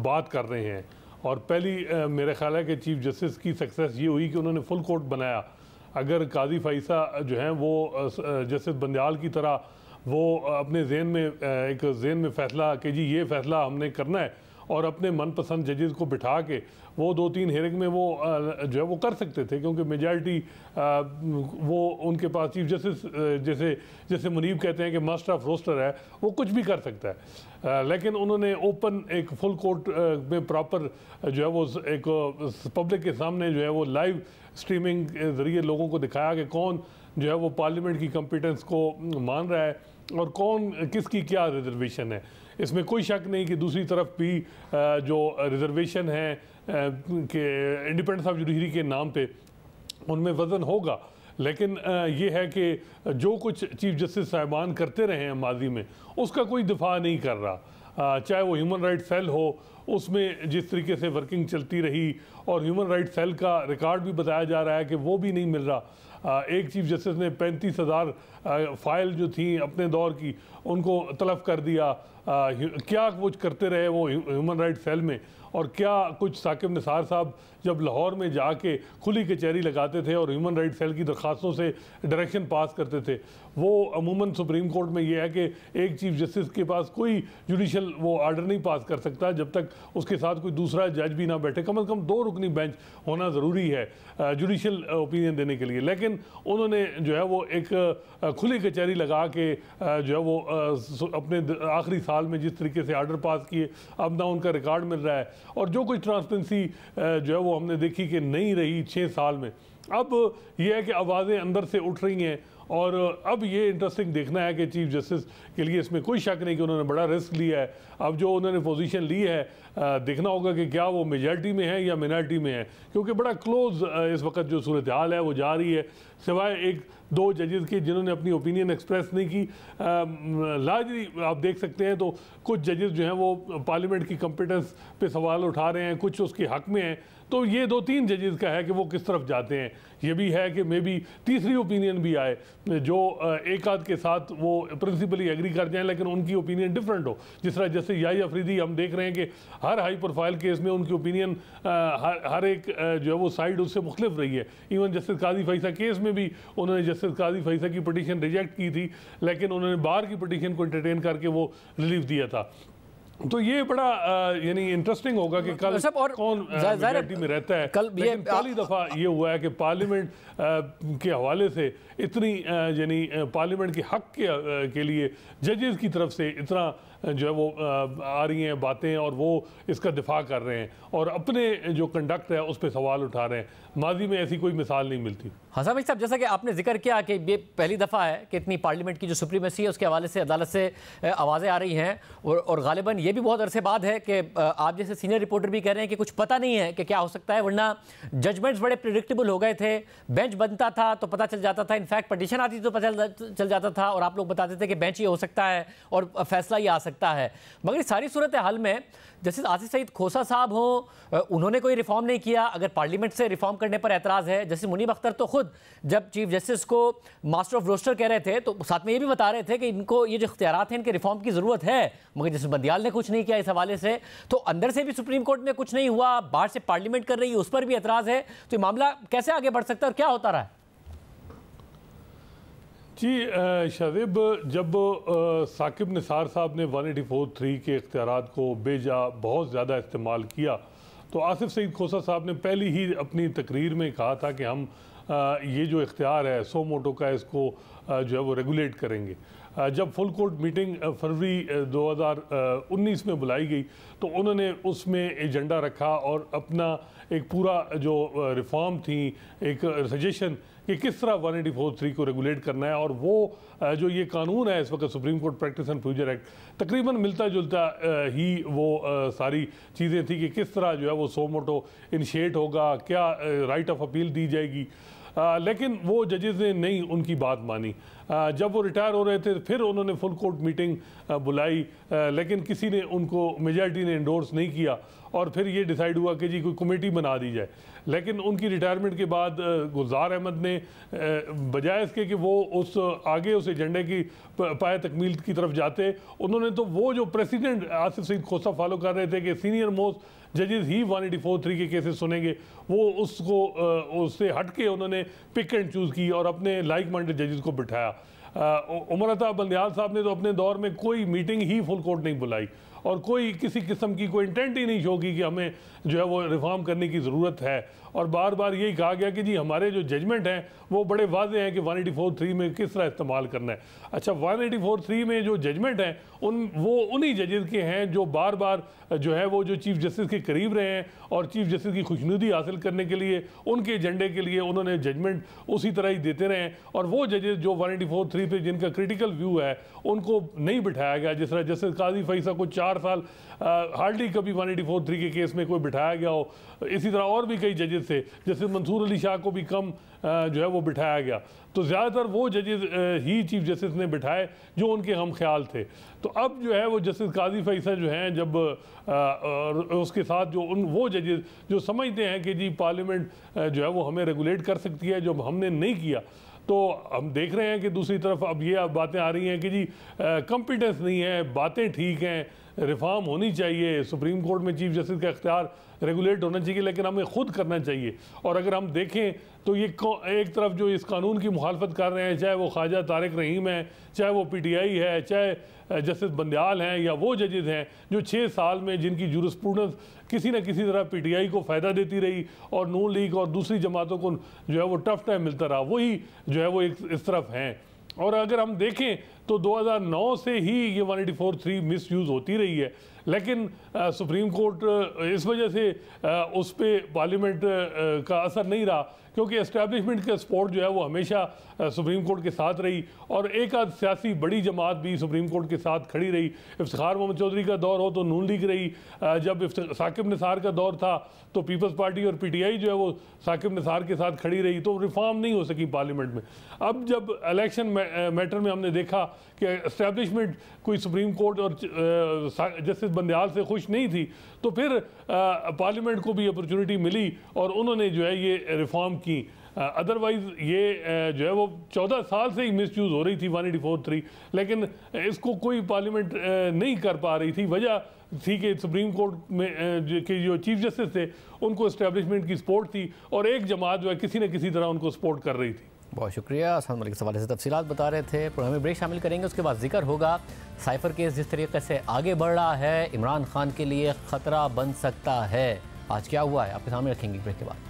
बात कर रहे हैं और पहली मेरा ख्याल है कि चीफ जस्टिस की सक्सेस ये हुई कि उन्होंने फुल कोर्ट बनाया। अगर काजी फाइसा जो हैं वो जस्टिस बंदयाल की तरह वो अपने जहन में फ़ैसला कि जी ये फ़ैसला हमने करना है और अपने मनपसंद जजेस को बिठा के वो 2-3 हेयरिंग में वो जो है वो कर सकते थे, क्योंकि मेजॉरिटी वो उनके पास चीफ जस्टिस जैसे मुनीब कहते हैं कि मास्टर ऑफ रोस्टर है, वो कुछ भी कर सकता है। लेकिन उन्होंने ओपन एक फुल कोर्ट में प्रॉपर जो है वो एक पब्लिक के सामने जो है वो लाइव स्ट्रीमिंग के ज़रिए लोगों को दिखाया कि कौन जो है वो पार्लियामेंट की कॉम्पिटेंस को मान रहा है और कौन किसकी क्या रिजर्वेशन है। इसमें कोई शक नहीं कि दूसरी तरफ भी जो रिजर्वेशन है कि इंडिपेंडेंस ऑफ जुडिशरी के नाम पे उनमें वज़न होगा, लेकिन ये है कि जो कुछ चीफ जस्टिस साहिबान करते रहे हैं माजी में उसका कोई दिफा नहीं कर रहा। चाहे वो ह्यूमन राइट सेल हो, उसमें जिस तरीके से वर्किंग चलती रही और ह्यूमन राइट सेल का रिकॉर्ड भी बताया जा रहा है कि वो भी नहीं मिल रहा। एक चीफ जस्टिस ने 35,000 फाइल जो थी अपने दौर की उनको तलब कर दिया। क्या कुछ करते रहे वो ह्यूमन राइट सेल में, और क्या कुछ साकिब निसार साहब जब लाहौर में जाके खुली कचहरी लगाते थे और ह्यूमन राइट सेल की दरख्वास्तों से डायरेक्शन पास करते थे। वो अमूमन सुप्रीम कोर्ट में ये है कि एक चीफ जस्टिस के पास कोई जुडिशल वो आर्डर नहीं पास कर सकता जब तक उसके साथ कोई दूसरा जज भी ना बैठे। कम से कम 2 रुकनी बेंच होना ज़रूरी है जुडिशल ओपिनियन देने के लिए। लेकिन उन्होंने जो है वो एक खुली कचहरी लगा के जो है वो अपने आखिरी साल में जिस तरीके से आर्डर पास किए, अब ना उनका रिकॉर्ड मिल रहा है और जो कुछ ट्रांसपेरेंसी जो है वो हमने देखी कि नहीं रही 6 साल में। अब ये है कि आवाज़ें अंदर से उठ रही हैं और अब ये इंटरेस्टिंग देखना है कि चीफ जस्टिस के लिए इसमें कोई शक नहीं कि उन्होंने बड़ा रिस्क लिया है। अब जो उन्होंने पोजीशन ली है देखना होगा कि क्या वो मेजॉरिटी में है या मिनॉरिटी में है, क्योंकि बड़ा क्लोज इस वक्त जो सूरत हाल है वो जा रही है, सिवाय 1-2 जजेस के जिन्होंने अपनी ओपिनियन एक्सप्रेस नहीं की। लार्जली आप देख सकते हैं तो कुछ जजेस जो हैं वो पार्लियामेंट की कॉम्पिटेंस पे सवाल उठा रहे हैं, कुछ उसके हक में हैं। तो ये 2-3 जजेस का है कि वो किस तरफ जाते हैं। ये भी है कि मे बी तीसरी ओपिनियन भी आए जो एक आध के साथ वो प्रिंसिपली एग्री कर जाएं लेकिन उनकी ओपिनियन डिफरेंट हो। जिस तरह जैसे याही अफरीदी हम देख रहे हैं कि हर हाई प्रोफाइल केस में उनकी ओपिनियन हर एक जो है वो साइड उससे मुख्तलिफ रही है। इवन जस्टिस काजी फैसा केस में भी उन्होंने जस्टिस काजी फैसा की पिटीशन रिजेक्ट की थी, लेकिन उन्होंने बार की पिटीशन को एंटरटेन करके वो रिलीफ दिया था। तो ये बड़ा यानी इंटरेस्टिंग होगा कि कल कौन मेजॉरिटी में रहता है। कल लेकिन पहली दफ़ा ये हुआ है कि पार्लियामेंट के हवाले से इतनी यानी पार्लियामेंट के हक के लिए जजेस की तरफ से इतना जो है वो आ रही हैं बातें और वो इसका दिफा कर रहे हैं और अपने जो कंडक्ट है उस पर सवाल उठा रहे हैं। माजी में ऐसी कोई मिसाल नहीं मिलती। हसन भाई साहब, जैसा कि आपने जिक्र किया कि ये पहली दफ़ा है कि इतनी पार्लियामेंट की जो सुप्रीमेसी है उसके हवाले से अदालत से आवाज़ें आ रही हैं और गालिबन ये भी बहुत अरसे बाद है कि आप जैसे सीनियर रिपोर्टर भी कह रहे हैं कि कुछ पता नहीं है कि क्या हो सकता है, वरना जजमेंट्स बड़े प्रिडिक्टेबल हो गए थे, बेंच बनता था तो पता चल जाता था, इनफैक्ट पटिशन आती तो पता चल जाता था और आप लोग बताते थे कि बेंच ये हो सकता है और फैसला ये आ सकता है। मगर इस सारी सूरत हाल में जस्टिस आसिफ सईद खोसा साहब हो, उन्होंने कोई रिफॉर्म नहीं किया। अगर पार्लियामेंट से रिफॉर्म करने पर एतराज़ है, जस्टिस मुनीब अख्तर तो खुद जब चीफ जस्टिस को मास्टर ऑफ रोस्टर कह रहे थे तो साथ में ये भी बता रहे थे कि इनको ये जो इख्तियारात हैं इनके रिफॉर्म की ज़रूरत है, मगर जस्टिस बंदियाल ने कुछ नहीं किया इस हवाले से। तो अंदर से भी सुप्रीम कोर्ट में कुछ नहीं हुआ, बाहर से पार्लियामेंट कर रही है, उस पर भी एतराज़ है, तो ये मामला कैसे आगे बढ़ सकता है और क्या होता रहा है? जी शाजिब, जब साकिब निसार साहब ने 184(3) के इख्तियारात को बेजा बहुत ज़्यादा इस्तेमाल किया तो आसिफ सईद खोसा साहब ने पहली ही अपनी तकरीर में कहा था कि हम ये जो इख्तियार है सो मोटो का इसको जो है वो रेगुलेट करेंगे। जब फुल कोर्ट मीटिंग फरवरी 2019 में बुलाई गई तो उन्होंने उसमें एजेंडा रखा और अपना एक पूरा जो रिफॉर्म थी, एक सजेशन कि किस तरह 184(3) को रेगुलेट करना है और वो जो ये कानून है इस वक्त supreme court practice and procedure act तकरीबन मिलता जुलता ही वो सारी चीज़ें थी कि किस तरह जो है वो सो मोटो इनिशिएट होगा, क्या राइट ऑफ अपील दी जाएगी। लेकिन वो जजेस ने नहीं उनकी बात मानी। जब वो रिटायर हो रहे थे फिर उन्होंने फुल कोर्ट मीटिंग बुलाई, लेकिन किसी ने उनको मेजॉरिटी ने इंडोर्स नहीं किया और फिर ये डिसाइड हुआ कि जी कोई कमेटी बना दी जाए। लेकिन उनकी रिटायरमेंट के बाद गुलजार अहमद ने बजाय इसके कि वो उस आगे उस एजेंडे की पाए तकमील की तरफ जाते, उन्होंने तो वो जो प्रेसिडेंट आसिफ सईद खोसा फॉलो कर रहे थे कि सीनियर मोस्ट जजेस ही 184(3) के केसेस सुनेंगे, वो उसको उससे हट के उन्होंने पिक एंड चूज़ की और अपने लाइक माइंडेड जजेस को बिठाया। उमर अता बंदियाल साहब ने तो अपने दौर में कोई मीटिंग ही फुल कोर्ट नहीं बुलाई और कोई किसी किस्म की कोई इंटेंट ही नहीं शो की कि हमें जो है वो रिफॉर्म करने की ज़रूरत है। और बार बार यही कहा गया कि जी हमारे जो जजमेंट हैं वो बड़े वाज़े हैं कि 184(3) में किस तरह इस्तेमाल करना है। अच्छा, 184(3) में जो जजमेंट हैं वो उन्हीं जजेस के हैं जो बार बार जो है वो जो चीफ जस्टिस के करीब रहे हैं और चीफ जस्टिस की खुशनुदी हासिल करने के लिए उनके एजेंडे के लिए उन्होंने जजमेंट उसी तरह ही देते रहे हैं। और वो जजेस जो 184(3) पे जिनका क्रिटिकल व्यू है उनको नहीं बिठाया गया। जिस तरह जस्टिस काजी फैसल को 4 साल हार्डली कभी 184(3) के केस में कोई बिठाया गया हो। इसी तरह और भी कई जजेस थे, जैसे मंसूर अली शाह को भी कम जो है वो बिठाया गया। तो ज़्यादातर वो जजेस ही चीफ जस्टिस ने बिठाए जो उनके हम ख्याल थे। तो अब जो है वो जस्टिस काजी फैसल जो हैं जब उसके साथ जो वो जजेस जो समझते हैं कि जी पार्लियामेंट जो है वो हमें रेगुलेट कर सकती है, जो हमने नहीं किया, तो हम देख रहे हैं कि दूसरी तरफ अब ये बातें आ रही हैं कि जी कॉम्पिटेंस नहीं है, बातें ठीक हैं, रिफॉर्म होनी चाहिए, सुप्रीम कोर्ट में चीफ जस्टिस का इख्तियार रेगुलेट होना चाहिए, लेकिन हमें खुद करना चाहिए। और अगर हम देखें तो ये एक तरफ जो इस कानून की मुखालफत कर रहे हैं, चाहे वो ख्वाजा तारिक रहीम है, चाहे वो PTI है, चाहे जस्टिस बंदियाल हैं या वो जजेस हैं जो 6 साल में जिनकी जूरिस्प्रूडेंस किसी न किसी तरह PTI को फ़ायदा देती रही और नून लीग और दूसरी जमातों को जो है वो टफ टाइम मिलता रहा, वही जो है वो इस तरफ हैं। और अगर हम देखें तो 2009 से ही ये 184(3) मिस यूज़ होती रही है, लेकिन सुप्रीम कोर्ट इस वजह से उस पर पार्लियामेंट का असर नहीं रहा क्योंकि एस्टैब्लिशमेंट का सपोर्ट जो है वो हमेशा सुप्रीम कोर्ट के साथ रही और एक आध सियासी बड़ी जमात भी सुप्रीम कोर्ट के साथ खड़ी रही। इफ्तिखार मोहम्मद चौधरी का दौर हो तो नून लीग रही, जब साकिब निसार का दौर था तो पीपल्स पार्टी और PTI जो है वो साकिब निसार के साथ खड़ी रही, तो रिफॉर्म नहीं हो सकी पार्लियामेंट में। अब जब इलेक्शन मैटर में हमने देखा कि एस्टैब्लिशमेंट कोई सुप्रीम कोर्ट और जस्टिस बंदियाल से खुश नहीं थी, तो फिर पार्लियामेंट को भी अपॉर्चुनिटी मिली और उन्होंने जो है ये रिफॉर्म की। अदरवाइज़ ये जो है वो 14 साल से ही मिस यूज़ हो रही थी 184(3), लेकिन इसको कोई पार्लियामेंट नहीं कर पा रही थी। वजह थी कि सुप्रीम कोर्ट में के जो चीफ जस्टिस थे उनको एस्टैब्लिशमेंट की सपोर्ट थी और एक जमात जो है किसी न किसी तरह उनको सपोर्ट कर रही थी। बहुत शुक्रिया। हसन मलिक इस हवाले से तफसीलात बता रहे थे। प्रोग्राम में ब्रेक शामिल करेंगे, उसके बाद जिक्र होगा साइफर केस जिस तरीके से आगे बढ़ रहा है, इमरान खान के लिए खतरा बन सकता है। आज क्या हुआ है आपके सामने रखेंगे ब्रेक के बाद।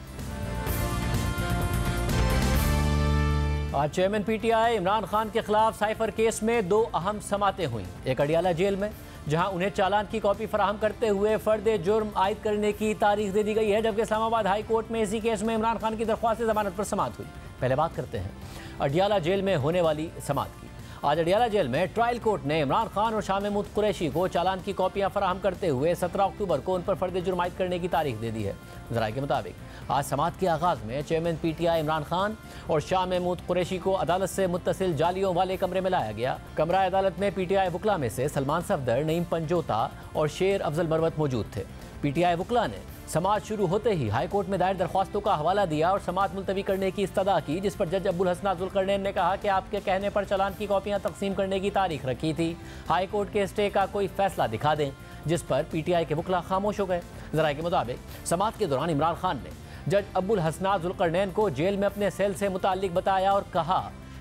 आज चेयरमैन पीटीआई इमरान खान के खिलाफ साइफर केस में 2 अहम समातें हुई। एक अडियाला जेल में, जहां उन्हें चालान की कॉपी फराहम करते हुए फर्द जुर्म आयद करने की तारीख दे दी गई है, जबकि इस्लामाबाद हाई कोर्ट में इसी केस में इमरान खान की दरख्वास्त जमानत पर समात हुई। पहले बात करते हैं अडियाला जेल में होने वाली समात की। आज अडियाला जेल में ट्रायल कोर्ट ने इमरान खान और शाह महमूद कुरैशी को चालान की कॉपियां फराहम करते हुए 17 अक्टूबर को उन पर फर्द जुर्म आयद करने की तारीख दे दी है। ज़राए के मुताबिक आज समात के आगाज़ में चेयरमैन पीटीआई इमरान खान और शाह महमूद कुरैशी को अदालत से मुत्तसिल जालियों वाले कमरे में लाया गया। कमरा अदालत में पीटीआई वकला में से सलमान सफदर, नईम पंजोता और शेर अफजल मरवत मौजूद थे। पीटीआई वकला ने समात शुरू होते ही हाई कोर्ट में दायर दरख्वास्तों का हवाला दिया और समात मुलतवी करने की इस्तदा की, जिस पर जज अब्बुल हसन जुल्करनैन ने कहा कि आपके कहने पर चालान की कॉपियां तकसीम करने की तारीख रखी थी। हाई कोर्ट के स्टे का कोई फैसला दिखा दें, जिस पर पीटीआई के वकला खामोश हो गए। ज़राए के मुताबिक समात के दौरान इमरान खान ने जज अब्बुल हसन जुल्करनैन को जेल में अपने सेल से मुताल्लिक बताया और कहा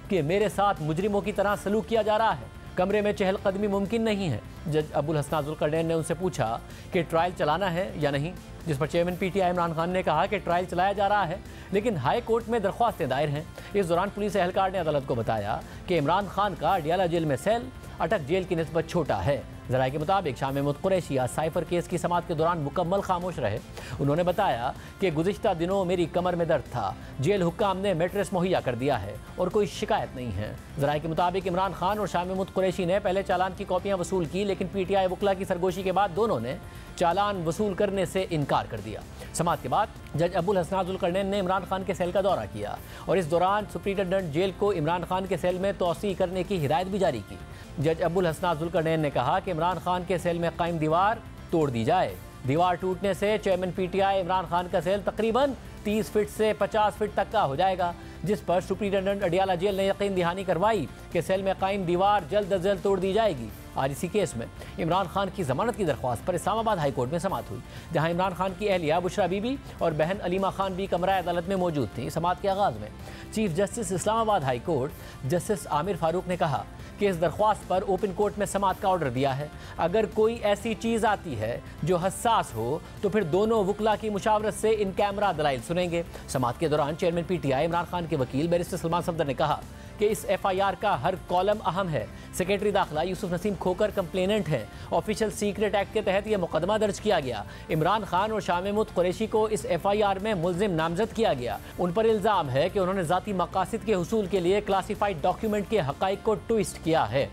कि मेरे साथ मुजरिमों की तरह सलूक किया जा रहा है, कमरे में चहलकदमी मुमकिन नहीं है। जज अब्बुल हसन जुल्करनैन ने उनसे पूछा कि ट्रायल चलाना है या नहीं, जिस पर चेयरमैन पीटीआई इमरान खान ने कहा कि ट्रायल चलाया जा रहा है, लेकिन हाई कोर्ट में दरख्वास्तें दायर हैं। इस दौरान पुलिस एहलकार ने अदालत को बताया कि इमरान खान का अडियाला जेल में सेल अटक जेल की निस्बत छोटा है। ज़राए के मुताबिक शाह महमूद कुरैशी आज साइफर केस की समात के दौरान मुकम्मल खामोश रहे। उन्होंने बताया कि गुज़िश्ता दिनों मेरी कमर में दर्द था, जेल हुक्काम ने मैट्रेस मुहैया कर दिया है और कोई शिकायत नहीं है। ज़राए के मुताबिक इमरान खान और शाह महमूद कुरैशी ने पहले चालान की कॉपियाँ वसूल की, लेकिन पीटीआई वकला की सरगोशी के बाद दोनों ने चालान वसूल करने से इनकार कर दिया। समात के बाद जज अब्बुल हसन जुल्करनैन ने इमरान खान के सेल का दौरा किया और इस दौरान सुप्रिंटेंडेंट जेल को इमरान खान के सेल में तोसी करने की हिदायत भी जारी की। जज अब्बुल हसन जुल्करनैन ने कहा कि इमरान खान के सेल में कायम दीवार तोड़ दी जाए। दीवार टूटने से चेयरमैन पीटीआई इमरान खान का सेल तकरीबन 30 फीट से 50 फीट तक का हो जाएगा, जिस पर सुप्रिंटेंडेंट अडियाला जेल ने यकीन दहानी करवाई कि सेल में कायम दीवार जल्द अज जल्द तोड़ दी जाएगी। आज इसी केस में इमरान खान की जमानत की दरख्वास्त पर इस्लामाबाद हाई कोर्ट में समात हुई, जहां इमरान खान की अहलिया बुशरा बीबी और बहन अलीमा खान भी कमरा अदालत में मौजूद थी। समात के आगाज़ में chief justice Islamabad high court justice Aamir Farooq ने कहा कि इस दरख्वास्त पर ओपन कोर्ट में समात का ऑर्डर दिया है। अगर कोई ऐसी चीज़ आती है जो हसास हो तो फिर दोनों वकला की मुशावरत से इन कैमरा दलाइल सुनेंगे। समात के दौरान चेयरमैन पीटीआई इमरान खान के वकील बैरिस्टर सलमान सफदर ने कहा कि इस एफआईआर का हर कॉलम अहम है। सेक्रेटरी दाखिला यूसुफ नसीम खोकर कंप्लेनेंट हैं। ऑफिशियल सीक्रेट एक्ट के तहत यह मुकदमा दर्ज किया गया। इमरान खान और शाह महमूद कुरैशी को इस एफआईआर में मुल्जिम नामजद किया गया। उन पर इल्ज़ाम है कि उन्होंने ज़ाती मकासद के हुसूल के लिए क्लासिफाइड डॉक्यूमेंट के हक़ाइक़ को ट्विस्ट किया है।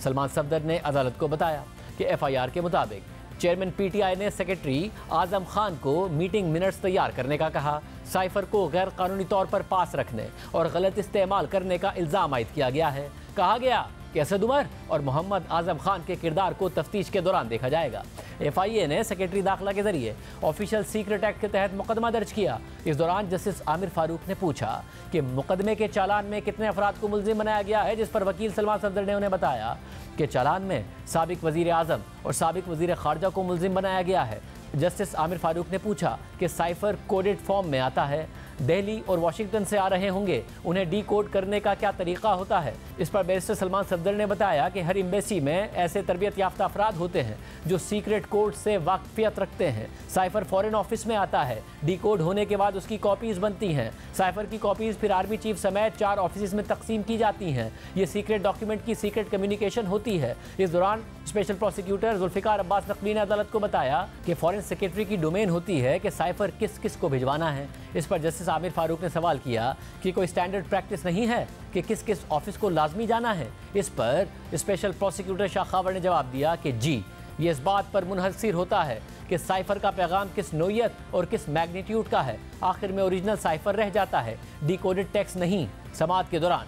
सलमान सफदर ने अदालत को बताया कि एफआईआर के मुताबिक चेयरमैन पीटीआई ने सेक्रेटरी आजम खान को मीटिंग मिनट्स तैयार करने का कहा। साइफर को गैर कानूनी तौर पर पास रखने और गलत इस्तेमाल करने का इल्ज़ाम आयद किया गया है। कहा गया कि असद उमर और मोहम्मद आजम खान के किरदार को तफ्तीश के दौरान देखा जाएगा। एफआईए ने सेक्रेटरी दाखिला के जरिए ऑफिशियल सीक्रेट एक्ट के तहत मुकदमा दर्ज किया। इस दौरान जस्टिस आमिर फारूक ने पूछा कि मुकदमे के चालान में कितने अफराद को मुल्जिम बनाया गया है, जिस पर वकील सलमान सफदर ने उन्हें बताया कि चालान में साबिक वजीर आज़म और साबिक वजीर खारजा को मुल्जिम बनाया गया है। जस्टिस आमिर फारूक ने पूछा कि साइफर कोडेड फॉर्म में आता है, दिल्ली और वाशिंगटन से आ रहे होंगे, उन्हें डी कोड करने का क्या तरीका होता है। इस पर बैरिस्टर सलमान सफदर ने बताया कि हर एम्बेसी में ऐसे तरबियत याफ्ता अफराद होते हैं जो सीक्रेट कोड से वाकफियत रखते हैं। साइफर फॉरेन ऑफिस में आता है, डी कोड होने के बाद उसकी कॉपीज़ बनती हैं। साइफर की कॉपीज़ फिर आर्मी चीफ समेत 4 ऑफिस में तकसीम की जाती हैं। ये सीक्रेट डॉक्यूमेंट की सीक्रेट कम्युनिकेशन होती है। इस दौरान स्पेशल प्रोसिक्यूटर जुल्फिकार अब्बास नकवी ने अदालत को बताया कि फॉरेन सेक्रेटरी की डोमेन होती है कि साइफर किस किस को भिजवाना है। इस पर जस्टिस आमिर फारूक ने सवाल किया कि कोई स्टैंडर्ड प्रैक्टिस नहीं है कि किस किस ऑफिस को लाजमी जाना है। इस पर स्पेशल प्रोसिक्यूटर शाह खावर ने जवाब दिया कि जी, ये इस बात पर मुनहसर होता है कि साइफर का पैगाम किस नोयत और किस मैग्नीट्यूड का है। आखिर में ओरिजिनल साइफर रह जाता है, डिकोडेड टेक्स्ट नहीं। समात के दौरान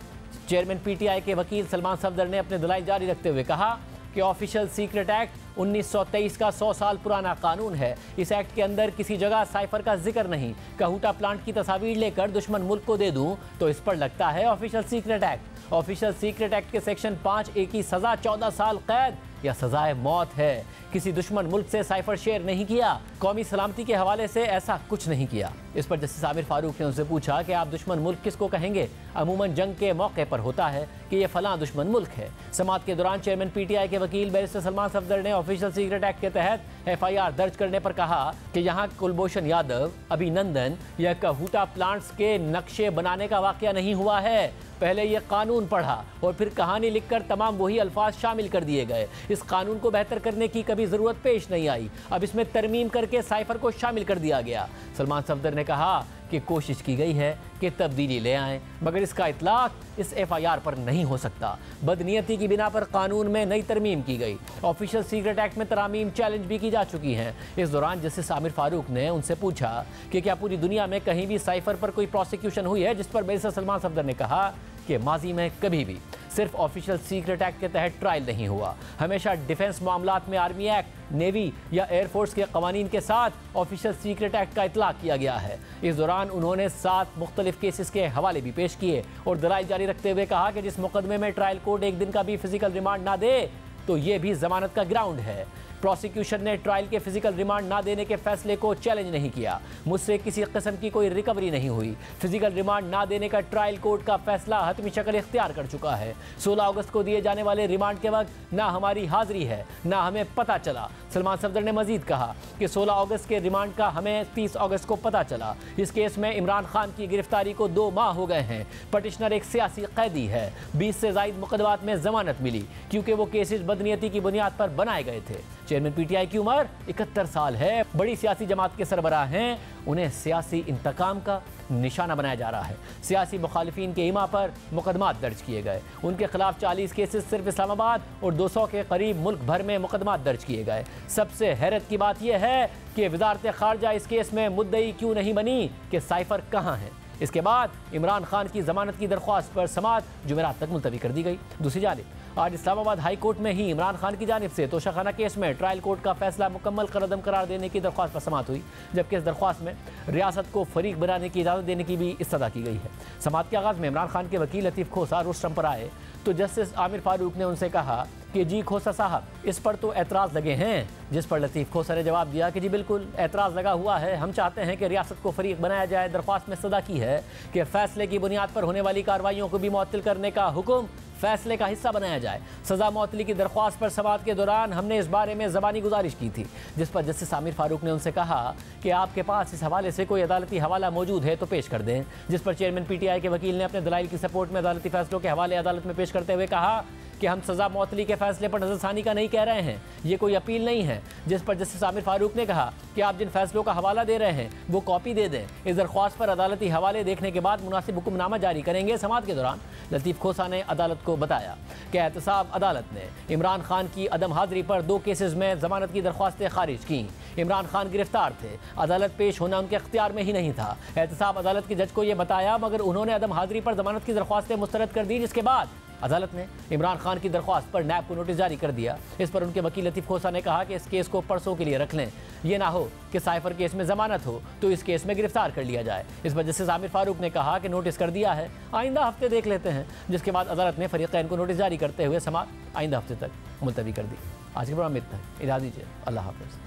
चेयरमैन पीटीआई के वकील सलमान सफदर ने अपने दलाइल जारी रखते हुए कहा कि ऑफिशियल सीक्रेट एक्ट 1923 का 100 साल पुराना कानून है। इस एक्ट के अंदर किसी जगह साइफर का जिक्र नहीं। कहूटा प्लांट की तस्वीर लेकर दुश्मन मुल्क को दे दूं तो इस पर लगता है official secret act. Official secret act के सेक्शन 5A की सज़ा 14 साल कैद या सजाए मौत है। किसी दुश्मन मुल्क से साइफर शेयर नहीं किया, कौमी सलामती के हवाले से ऐसा कुछ नहीं किया। इस पर जस्टिस आमिर फारूक ने उनसे पूछा कि आप दुश्मन मुल्क किसको कहेंगे? अमूमन जंग के मौके पर होता है कि ये फलां दुश्मन मुल्क है। समाअत के दौरान चेयरमैन PTI के वकील बैरिस्टर सलमान सफदर ने ऑफिशियल सीक्रेट एक्ट के तहत FIR दर्ज करने पर कहा कि यहाँ कुलभूषण यादव, अभिनंदन या कहूटा प्लांट्स के नक्शे बनाने का वाकया नहीं हुआ है। पहले ये कानून पढ़ा और फिर कहानी लिखकर तमाम वही अल्फाज शामिल कर दिए गए। इस कानून को बेहतर करने की कभी ज़रूरत पेश नहीं आई। अब इसमें तरमीम करके साइफर को शामिल कर दिया गया। सलमान सफदर ने कहा कि कोशिश की गई है कि तब्दीली ले आएं, मगर इसका इतलाक इस FIR पर नहीं हो सकता। बदनीयती की बिना पर कानून में नई तरमीम की गई। ऑफिशियल सीक्रेट एक्ट में तरामीम चैलेंज भी की जा चुकी हैं। इस दौरान जस्टिस आमिर फारूक ने उनसे पूछा कि क्या पूरी दुनिया में कहीं भी साइफर पर कोई प्रोसिक्यूशन हुई है, जिस पर बैरिस्टर सलमान सफदर ने कहा कि माजी में कभी भी सिर्फ ऑफिशियल सीक्रेट एक्ट के तहत ट्रायल नहीं हुआ। हमेशा डिफेंस मामलात में आर्मी एक्ट, नेवी या एयरफोर्स के कवानीन के साथ ऑफिशियल सीक्रेट एक्ट का इतलाक किया गया है। इस दौरान उन्होंने 7 मुख्तलिफ केसेस के हवाले भी पेश किए और दलाइल जारी रखते हुए कहा कि जिस मुकदमे में ट्रायल कोर्ट एक दिन का भी फिजिकल रिमांड ना दे तो ये भी जमानत का ग्राउंड है। प्रोसिक्यूशन ने ट्रायल के फिजिकल रिमांड ना देने के फैसले को चैलेंज नहीं किया। मुझसे किसी किस्म की कोई रिकवरी नहीं हुई। फिजिकल रिमांड ना देने का ट्रायल कोर्ट का फैसला हतमी शक्ल इख्तियार कर चुका है। 16 अगस्त को दिए जाने वाले रिमांड के वक्त ना हमारी हाजिरी है, ना हमें पता चला। सलमान सफदर ने मजीद कहा कि 16 अगस्त के रिमांड का हमें 30 अगस्त को पता चला। इस केस में इमरान खान की गिरफ्तारी को 2 माह हो गए हैं। पटिशनर एक सियासी कैदी है। 20 से ज़ायद मुकदमात में जमानत मिली क्योंकि वो केसेस बदनीयती की बुनियाद पर बनाए गए थे। चेयरमैन PTI की उम्र 71 साल है। बड़ी सियासी जमात के सरबराह हैं। उन्हें सियासी इंतकाम का निशाना बनाया जा रहा है। सियासी मुखालिफिन के इमा पर मुकदमात दर्ज किए गए। उनके खिलाफ 40 केसेस सिर्फ इस्लामाबाद और 200 के करीब मुल्क भर में मुकदमात दर्ज किए गए। सबसे हैरत की बात यह है कि वजारत खारजा इस केस में मुद्दई क्यों नहीं बनी कि साइफर कहाँ है। इसके बाद इमरान खान की जमानत की दरख्वास्त पर समाअत जुमेरात तक मुलतवी कर दी गई। दूसरी जानिब आज इस्लामाबाद हाई कोर्ट में ही इमरान खान की जानिब से तोशाखाना केस में ट्रायल कोर्ट का फैसला मुकम्मल करदम करार देने की दरख्वास्त पर समाअत हुई, जबकि इस दरख्वास्त में रियासत को फरीक बनाने की इजाज़त देने की भी इस्तदा की गई है। समाअत के आगाज़ में इमरान खान के वकील लतीफ़ खोसा रोस्ट्रम पर आए तो जस्टिस आमिर फारूक ने उनसे कहा कि जी खोसा साहब, इस पर तो एतराज़ लगे हैं। जिस पर लतीफ़ खोसा ने जवाब दिया कि जी बिल्कुल एतराज़ लगा हुआ है। हम चाहते हैं कि रियासत को फरीक बनाया जाए। दरख्वास्त में सदा की है कि फैसले की बुनियाद पर होने वाली कार्रवाइयों को भी मुअत्तल करने का हुक्म फैसले का हिस्सा बनाया जाए। सज़ा मुअत्तली की दरख्वास्त पर समाअत के दौरान हमने इस बारे में ज़बानी गुजारिश की थी, जिस पर जस्टिस आमिर फारूक ने उनसे कहा कि आपके पास इस हवाले से कोई अदालती हवाला मौजूद है तो पेश कर दें। जिस पर चेयरमैन PTI के वकील ने अपने दलाइल की सपोर्ट में अदालती फैसलों के हवाले अदालत में पेश करते हुए कहा कि हम सज़ा मुअत्तली के फैसले पर नज़रसानी का नहीं कह रहे हैं, ये कोई अपील नहीं है। जिस पर जस्टिस आमिर फारूक ने कहा कि आप जिन फैसलों का हवाला दे रहे हैं वो कॉपी दे दें। इस दरख्वास्त पर अदालती हवाले देखने के बाद मुनासिब हुक्मनामा जारी करेंगे। समाअत के दौरान लतीफ़ खोसा ने अदालत को बताया कि एहतसाब अदालत ने इमरान खान की अदम हाजिरी पर 2 केसेस में ज़मानत की दरख्वास्तें खारिज की। इमरान खान गिरफ्तार थे, अदालत पेश होना उनके अख्तियार में ही नहीं था। एहतसाब अदालत के जज को यह बताया, मगर उन्होंने अदम हाजिरी पर ज़मानत की दरख्वास्तें मुस्तरद कर दी, जिसके बाद अदालत ने इमरान खान की दरख्वास्त पर नैब को नोटिस जारी कर दिया। इस पर उनके वकील लतीफ़ खोसा ने कहा कि इस केस को परसों के लिए रख लें, ये ना हो कि साइफर केस में जमानत हो तो इस केस में गिरफ्तार कर लिया जाए। इस पर जस्टिस आमिर फारूक ने कहा कि नोटिस कर दिया है, आइंदा हफ्ते देख लेते हैं। जिसके बाद अदालत ने फरीक़ैन को नोटिस जारी करते हुए समाअत आइंदा हफ्ते तक मुलतवी कर दी। आज के प्रोग्राम में इतना ही। इजाज़त दीजिए। अल्लाह हाफ़िज़।